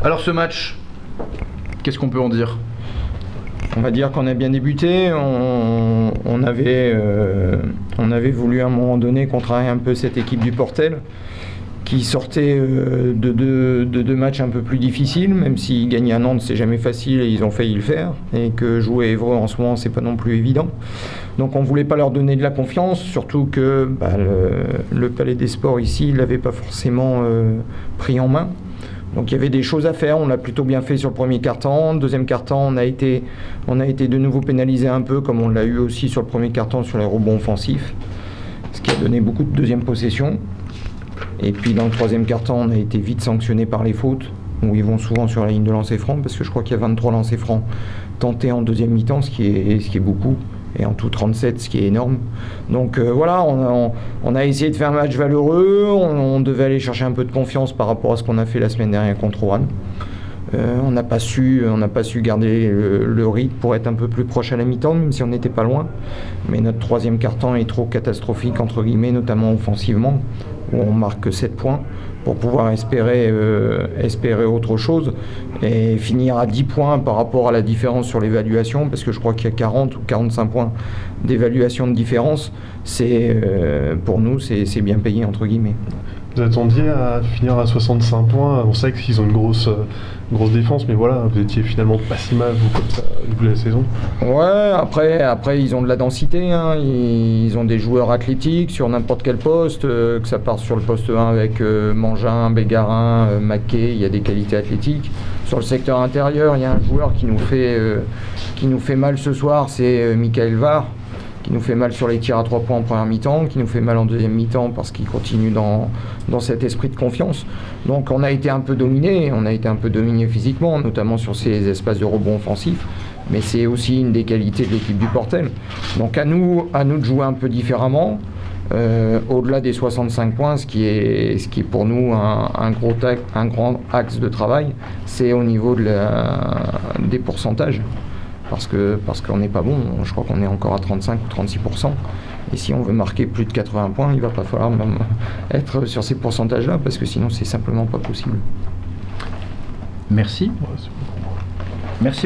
Alors ce match, qu'est-ce qu'on peut en dire? On va dire qu'on a bien débuté. On avait voulu à un moment donné contrarier un peu cette équipe du Portel qui sortait de deux matchs un peu plus difficiles, même s'ils gagnaient à Nantes, c'est jamais facile et ils ont failli le faire, et que jouer à Évreux en ce moment, c'est pas non plus évident. Donc on voulait pas leur donner de la confiance, surtout que le Palais des Sports ici, il l'avait pas forcément pris en main. Donc il y avait des choses à faire, on l'a plutôt bien fait sur le premier quart-temps. Deuxième quart-temps, on a été de nouveau pénalisé un peu, comme on l'a eu aussi sur le premier quart-temps sur les rebonds offensifs, ce qui a donné beaucoup de deuxième possession. Et puis dans le troisième quart-temps, on a été vite sanctionné par les fautes, où ils vont souvent sur la ligne de lancer franc, parce que je crois qu'il y a 23 lancers francs tentés en deuxième mi-temps, ce qui est beaucoup, et en tout 37, ce qui est énorme. Donc voilà, on a essayé de faire un match valeureux, on devait aller chercher un peu de confiance par rapport à ce qu'on a fait la semaine dernière contre Roanne. On n'a pas su garder le rythme pour être un peu plus proche à la mi-temps, même si on n'était pas loin. Mais notre troisième quart-temps est trop catastrophique, entre guillemets, notamment offensivement, où on marque que 7 points, pour pouvoir espérer autre chose et finir à 10 points par rapport à la différence sur l'évaluation, parce que je crois qu'il y a 40 ou 45 points d'évaluation de différence. Pour nous, c'est bien payé, entre guillemets. Vous attendiez à finir à 65 points, on sait qu'ils ont une grosse défense, mais voilà, vous étiez finalement pas si mal, vous, comme ça, au début de la saison. Ouais, après ils ont de la densité, hein. Ils ont des joueurs athlétiques sur n'importe quel poste, que ça parte sur le poste 1 avec Mangin, Bégarin, Maquet, il y a des qualités athlétiques. Sur le secteur intérieur, il y a un joueur qui nous fait mal ce soir, c'est Michael Var, qui nous fait mal sur les tirs à 3 points en première mi-temps, qui nous fait mal en deuxième mi-temps parce qu'il continue dans cet esprit de confiance. Donc on a été un peu dominé physiquement, notamment sur ces espaces de rebond offensifs, mais c'est aussi une des qualités de l'équipe du Portel. Donc à nous de jouer un peu différemment, au-delà des 65 points, ce qui est pour nous un grand axe de travail, c'est au niveau des pourcentages. Parce qu'on n'est pas bon, je crois qu'on est encore à 35 ou 36%. Et si on veut marquer plus de 80 points, il va pas falloir même être sur ces pourcentages-là, parce que sinon c'est simplement pas possible. Merci. Merci beaucoup.